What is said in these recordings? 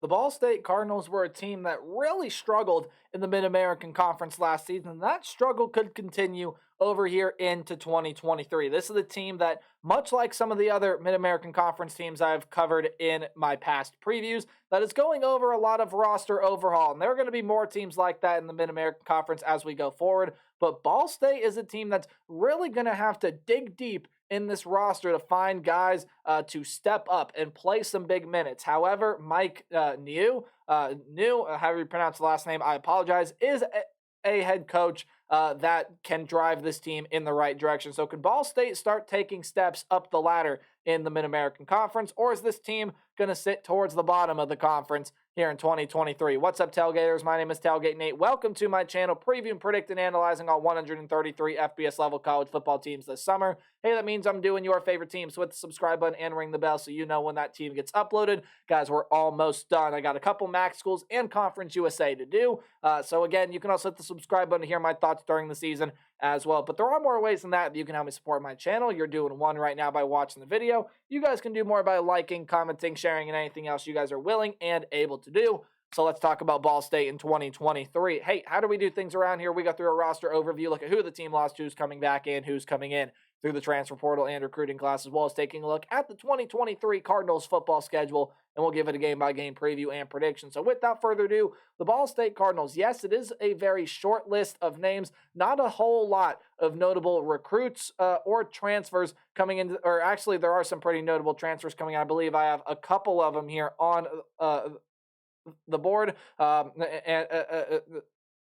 The Ball State Cardinals were a team that really struggled in the Mid-American Conference last season, and that struggle could continue over here into 2023. This is a team that, much like some of the other Mid-American Conference teams I've covered in my past previews, that is going over a lot of roster overhaul, and there are going to be more teams like that in the Mid-American Conference as we go forward. But Ball State is a team that's really going to have to dig deep in this roster to find guys to step up and play some big minutes. However, Mike Neu, however you pronounce the last name, I apologize, is a head coach that can drive this team in the right direction. So can Ball State start taking steps up the ladder in the Mid-American Conference, or is this team going to sit towards the bottom of the conference here in 2023? What's up, Tailgaters? My name is Tailgate Nate. Welcome to my channel, previewing, predicting, analyzing all 133 FBS level college football teams this summer. Hey, that means I'm doing your favorite teams. So hit the subscribe button and ring the bell so you know when that team gets uploaded. Guys, we're almost done. I got a couple MAC schools and Conference USA to do. So again, you can also hit the subscribe button to hear my thoughts during the season as well. But there are more ways than that you can help me support my channel. You're doing one right now by watching the video. You guys can do more by liking, commenting, sharing, and anything else you guys are willing and able to do. So let's talk about Ball State in 2023. Hey, how do we do things around here? We go through a roster overview, look at who the team lost, who's coming back in, who's coming in through the transfer portal and recruiting class, as well as taking a look at the 2023 Cardinals football schedule, and we'll give it a game-by-game preview and prediction. So without further ado, the Ball State Cardinals, yes, it is a very short list of names, not a whole lot of notable recruits or transfers coming in, or actually there are some pretty notable transfers coming in. I believe I have a couple of them here on the board, there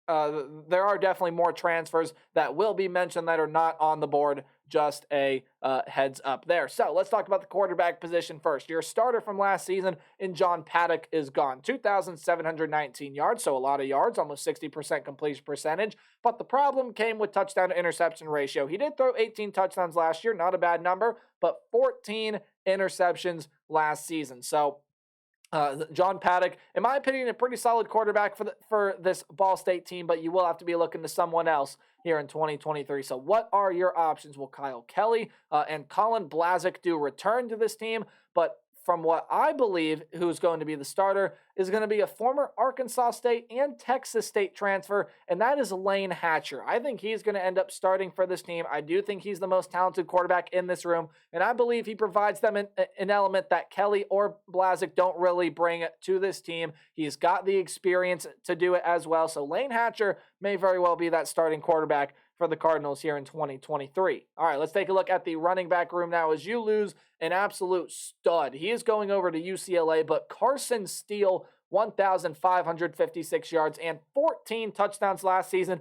are definitely more transfers that will be mentioned that are not on the board. Just a heads up there. So let's talk about the quarterback position first. Your starter from last season in John Paddock is gone. 2,719 yards, so a lot of yards, almost 60% completion percentage. But the problem came with touchdown to interception ratio. He did throw 18 touchdowns last year, not a bad number, but 14 interceptions last season. So John Paddock, in my opinion, a pretty solid quarterback for this Ball State team, but you will have to be looking to someone else here in 2023. So what are your options? Will Kyle Kelly and Colin Blazek do return to this team? But from what I believe, who's going to be the starter is going to be a former Arkansas State and Texas State transfer, and that is Lane Hatcher. I think he's going to end up starting for this team. I do think he's the most talented quarterback in this room, and I believe he provides them an element that Kelly or Blazek don't really bring to this team. He's got the experience to do it as well, so Lane Hatcher may very well be that starting quarterback for the Cardinals here in 2023. All right, let's take a look at the running back room now as you lose an absolute stud. He is going over to UCLA, but Carson Steele, 1,556 yards and 14 touchdowns last season.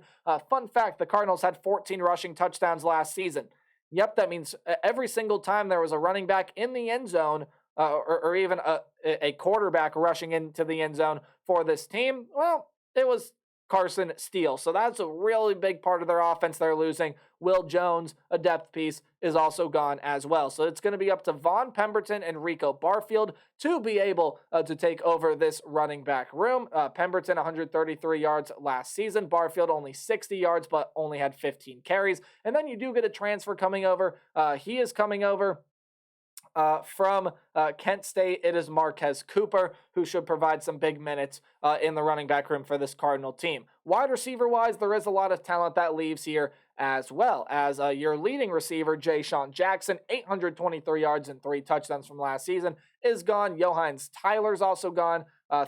Fun fact, the Cardinals had 14 rushing touchdowns last season. Yep, that means every single time there was a running back in the end zone, or even a quarterback rushing into the end zone for this team, well, it was Carson Steele. So that's a really big part of their offense they're losing. Will Jones, a depth piece, is also gone as well. So it's going to be up to Vaughn Pemberton and Rico Barfield to be able to take over this running back room. Pemberton, 133 yards last season. Barfield, only 60 yards, but only had 15 carries. And then you do get a transfer coming over. He is coming over from Kent State. It is Marquez Cooper, who should provide some big minutes in the running back room for this Cardinal team. Wide receiver-wise, there is a lot of talent that leaves here, as well as your leading receiver, Jay Sean Jackson, 823 yards and 3 touchdowns from last season, is gone. Johannes Tyler's also gone,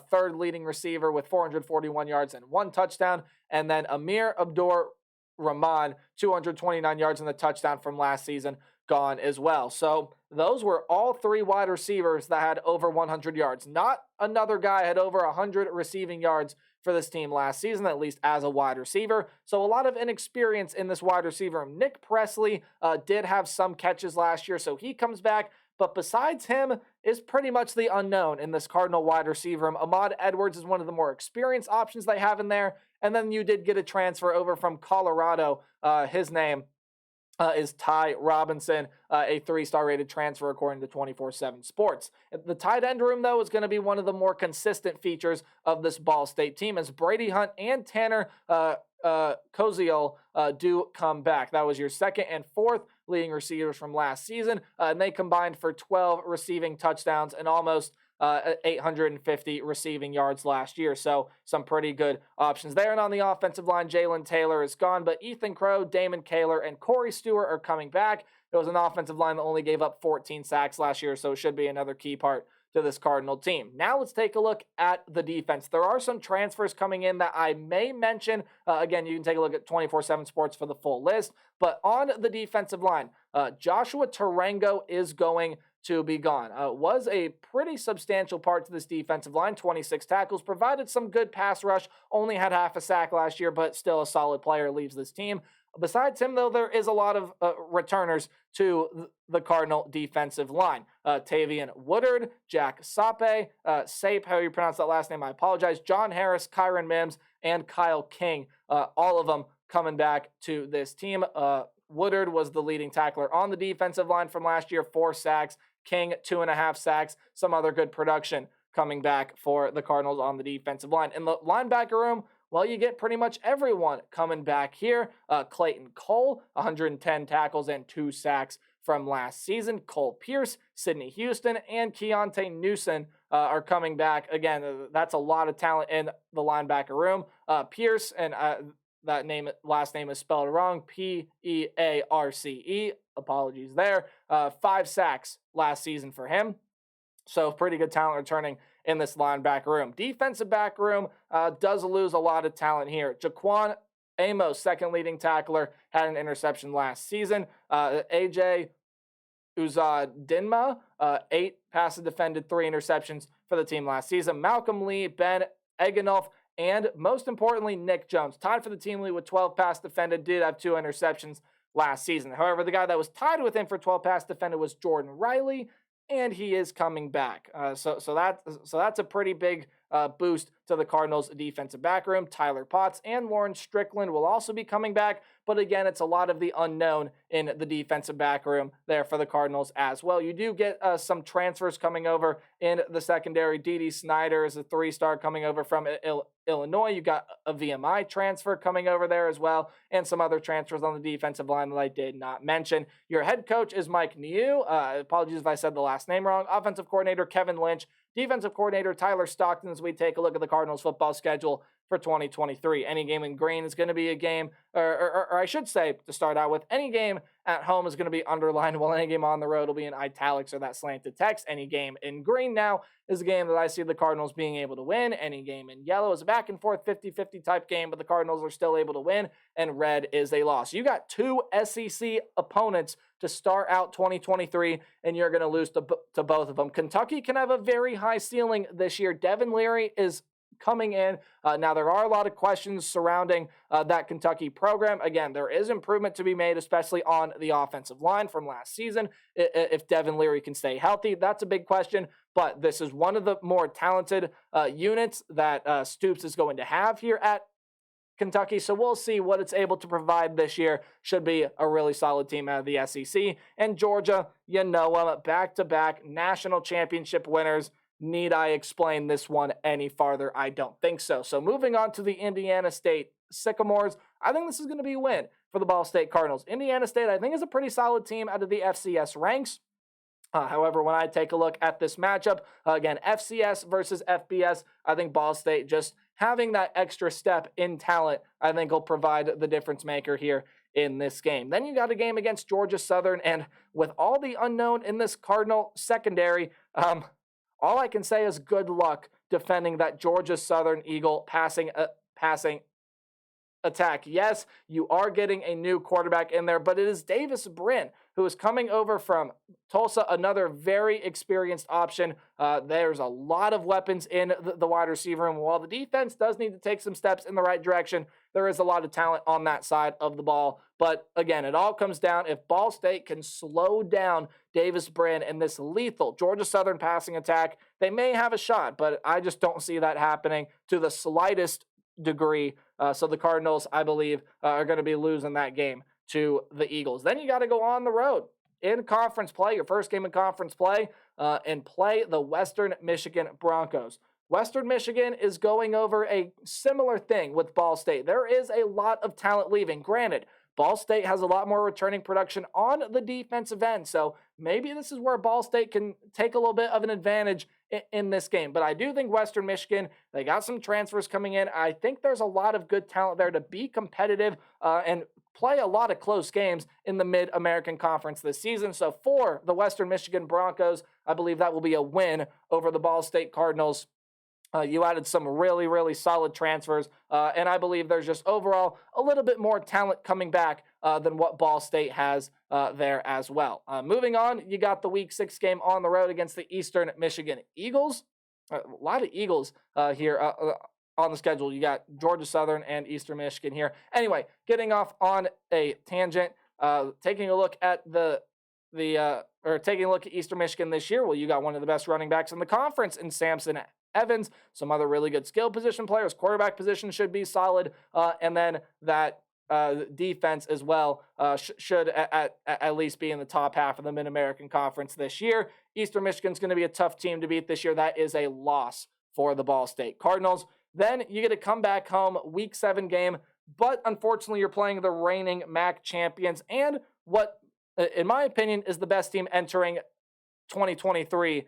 third leading receiver with 441 yards and 1 touchdown. And then Amir Abdur-Rahman, 229 yards and the touchdown from last season, gone as well. So those were all 3 wide receivers that had over 100 yards. Not another guy had over 100 receiving yards for this team last season, at least as a wide receiver. So a lot of inexperience in this wide receiver. Nick Presley did have some catches last year, so he comes back. But besides him is pretty much the unknown in this Cardinal wide receiver room. Ahmad Edwards is one of the more experienced options they have in there. And then you did get a transfer over from Colorado. His name is Ty Robinson, a 3-star rated transfer according to 24/7 Sports. The tight end room, though, is going to be one of the more consistent features of this Ball State team as Brady Hunt and Tanner Koziol do come back. That was your second and fourth leading receivers from last season, and they combined for 12 receiving touchdowns and almost 850 receiving yards last year. So some pretty good options there. And on the offensive line, Jalen Taylor is gone, but Ethan Crow, Damon Kaler, and Corey Stewart are coming back. It was an offensive line that only gave up 14 sacks last year, so it should be another key part to this Cardinal team. Now let's take a look at the defense. There are some transfers coming in that I may mention. Again, you can take a look at 24/7 Sports for the full list. But on the defensive line, Joshua Tarango is going to be gone. Was a pretty substantial part to this defensive line, 26 tackles, provided some good pass rush, only had half a sack last year, but still a solid player, leaves this team. Besides him, though, there is a lot of returners to the Cardinal defensive line. Tavian Woodard, Jack Sape, how you pronounce that last name, I apologize, John Harris, Kyron Mims, and Kyle King. All of them coming back to this team. Woodard was the leading tackler on the defensive line from last year, 4 sacks. King, 2.5 sacks. Some other good production coming back for the Cardinals on the defensive line. In the linebacker room, well, you get pretty much everyone coming back here. Clayton Cole, 110 tackles and 2 sacks from last season. Cole Pierce, Sidney Houston, and Keontae Newson are coming back. Again, that's a lot of talent in the linebacker room. Pierce, and last name is spelled wrong, Pearce. Apologies there. 5 sacks last season for him. So pretty good talent returning in this linebacker room. Defensive back room does lose a lot of talent here. Jaquan Amos, second leading tackler, had an interception last season. AJ Uzadinma, 8 passes defended, 3 interceptions for the team last season. Malcolm Lee, Ben Eganolf, and most importantly, Nick Jones, tied for the team lead with 12 passes defended, did have 2 interceptions last season. However, the guy that was tied with him for 12 passes defended was Jordan Riley, and he is coming back. So that's a pretty big boost to the Cardinals' defensive back room. Tyler Potts and Lawrence Strickland will also be coming back, but again, it's a lot of the unknown in the defensive back room there for the Cardinals as well. You do get some transfers coming over in the secondary. D.D. Snyder is a 3-star coming over from Illinois. You got a VMI transfer coming over there as well, and some other transfers on the defensive line that I did not mention. Your head coach is Mike Neu. Apologies if I said the last name wrong. Offensive coordinator Kevin Lynch. Defensive coordinator Tyler Stockton, as we take a look at the Cardinals football schedule for 2023. Any game in green is going to be a game, or I should say, to start out with, any game at home is going to be underlined, while any game on the road will be in italics or that slanted text. Any game in green now is a game that I see the Cardinals being able to win. Any game in yellow is a back and forth 50-50 type game, but the Cardinals are still able to win, and red is a loss. You got 2 SEC opponents to start out 2023, and you're going to lose to both of them. Kentucky can have a very high ceiling this year. Devin Leary is coming in. Now, there are a lot of questions surrounding that Kentucky program. Again, there is improvement to be made, especially on the offensive line from last season. If Devin Leary can stay healthy, that's a big question. But this is one of the more talented units that Stoops is going to have here at Kentucky, so we'll see what it's able to provide this year. Should be a really solid team out of the SEC. And Georgia, you know them, back-to-back national championship winners. Need I explain this one any farther? I don't think so. So moving on to the Indiana State Sycamores, I think this is going to be a win for the Ball State Cardinals. Indiana State, I think, is a pretty solid team out of the FCS ranks. However, when I take a look at this matchup, again, FCS versus FBS, I think Ball State just having that extra step in talent, I think will provide the difference maker here in this game. Then you got a game against Georgia Southern, and with all the unknown in this Cardinal secondary, all I can say is good luck defending that Georgia Southern Eagle passing attack. Yes, you are getting a new quarterback in there, but it is Davis Brin, who is coming over from Tulsa, another very experienced option. There's a lot of weapons in the wide receiver room. While the defense does need to take some steps in the right direction, there is a lot of talent on that side of the ball. But again, it all comes down, if Ball State can slow down Davis Brin and this lethal Georgia Southern passing attack, they may have a shot, but I just don't see that happening to the slightest degree. So the Cardinals, I believe, are going to be losing that game to the Eagles. Then you got to go on the road in conference play, your first game in conference play, and play the Western Michigan Broncos. Western Michigan is going over a similar thing with Ball State. There is a lot of talent leaving. Granted, Ball State has a lot more returning production on the defensive end. So maybe this is where Ball State can take a little bit of an advantage in this game. But I do think Western Michigan, they got some transfers coming in. I think there's a lot of good talent there to be competitive and play a lot of close games in the Mid-American Conference this season. So for the Western Michigan Broncos, I believe that will be a win over the Ball State Cardinals. You added some really, really solid transfers, and I believe there's just overall a little bit more talent coming back than what Ball State has there as well. Moving on, you got the Week 6 game on the road against the Eastern Michigan Eagles. A lot of Eagles here on the schedule. You got Georgia Southern and Eastern Michigan here. Anyway, getting off on a tangent, taking a look at taking a look at Eastern Michigan this year. Well, you got one of the best running backs in the conference in Samson Evans, some other really good skill position players. Quarterback position should be solid, and then that defense as well should at least be in the top half of the Mid-American Conference this year. Eastern Michigan's going to be a tough team to beat this year. That is a loss for the Ball State Cardinals. Then you get to come back home, Week 7 game, but unfortunately you're playing the reigning MAC champions and what, in my opinion, is the best team entering 2023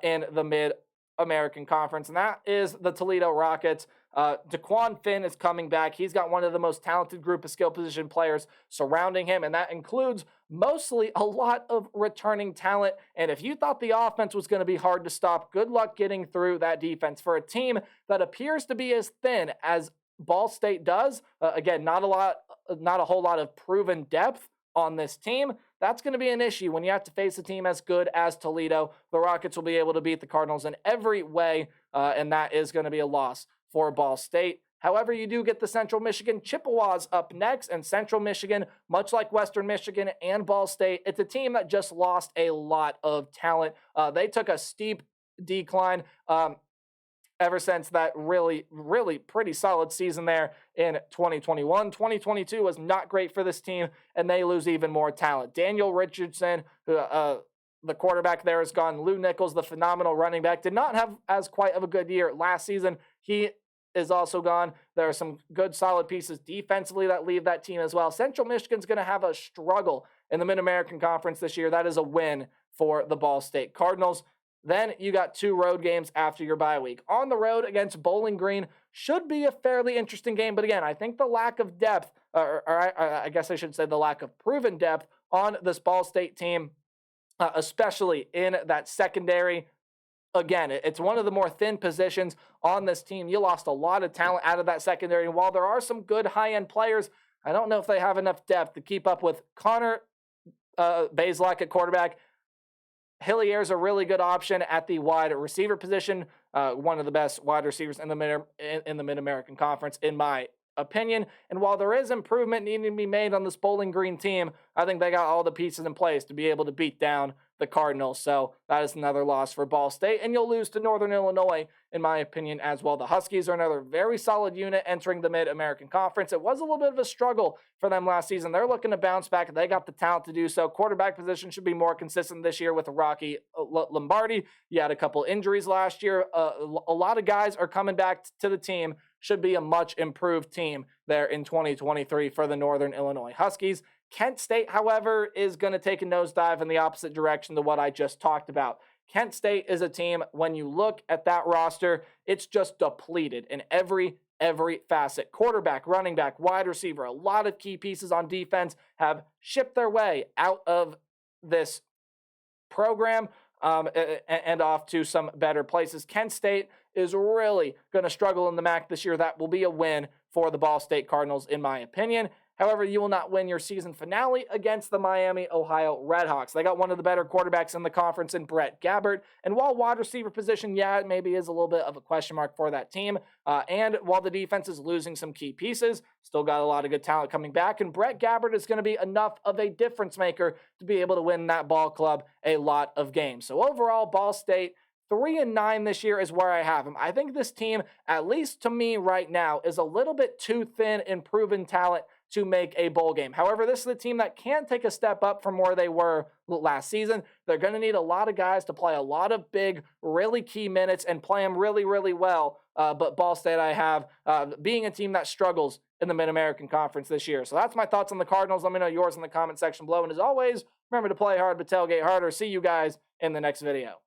in the Mid-American Conference, and that is the Toledo Rockets. DeQuan Finn is coming back. He's got one of the most talented group of skill position players surrounding him, and that includes mostly a lot of returning talent. And if you thought the offense was going to be hard to stop, good luck getting through that defense. For a team that appears to be as thin as Ball State does, again, not a whole lot of proven depth on this team, that's going to be an issue when you have to face a team as good as Toledo. The Rockets will be able to beat the Cardinals in every way, and that is going to be a loss for Ball State. However, you do get the Central Michigan Chippewas up next, and Central Michigan, much like Western Michigan and Ball State, it's a team that just lost a lot of talent. They took a steep decline ever since that really, really pretty solid season there in 2021. 2022 was not great for this team, and they lose even more talent. Daniel Richardson, who the quarterback there is gone. Lou Nichols, the phenomenal running back, did not have as quite of a good year last season. He is also gone. There are some good, solid pieces defensively that leave that team as well. Central Michigan's going to have a struggle in the Mid-American Conference this year. That is a win for the Ball State Cardinals. Then you got 2 road games after your bye week. On the road against Bowling Green should be a fairly interesting game. But again, I think the lack of depth, or I guess I should say the lack of proven depth on this Ball State team, especially in that secondary. Again, it's one of the more thin positions on this team. You lost a lot of talent out of that secondary. And while there are some good high-end players, I don't know if they have enough depth to keep up with Connor Bazelak at quarterback. Hillier's a really good option at the wide receiver position, one of the best wide receivers in the Mid-American Conference, in my opinion. And while there is improvement needing to be made on this Bowling Green team, I think they got all the pieces in place to be able to beat down the Cardinals. So that is another loss for Ball State, and you'll lose to Northern Illinois, in my opinion, as well. The Huskies are another very solid unit entering the Mid-American Conference. It was a little bit of a struggle for them last season. They're looking to bounce back. They got the talent to do so. Quarterback position should be more consistent this year with Rocky Lombardi. You had a couple injuries last year. A lot of guys are coming back to the team. Should be a much improved team there in 2023 for the Northern Illinois Huskies. Kent State, however, is going to take a nosedive in the opposite direction to what I just talked about. Kent State is a team, when you look at that roster, it's just depleted in every facet. Quarterback, running back, wide receiver, a lot of key pieces on defense have shipped their way out of this program and off to some better places. Kent State is really going to struggle in the MAC this year. That will be a win for the Ball State Cardinals, in my opinion. However, you will not win your season finale against the Miami, Ohio Redhawks. They got one of the better quarterbacks in the conference in Brett Gabbert. And while wide receiver position, it maybe is a little bit of a question mark for that team. And while the defense is losing some key pieces, still got a lot of good talent coming back. And Brett Gabbert is going to be enough of a difference maker to be able to win that ball club a lot of games. So overall, Ball State 3-9 this year is where I have them. I think this team, at least to me right now, is a little bit too thin in proven talent to make a bowl game. However, this is a team that can take a step up from where they were last season. They're going to need a lot of guys to play a lot of big, really key minutes and play them really, really well but Ball State I have being a team that struggles in the Mid-American Conference this year. So that's my thoughts on the Cardinals. Let me know yours in the comment section below. And as always, remember to play hard but tailgate harder. See you guys in the next video.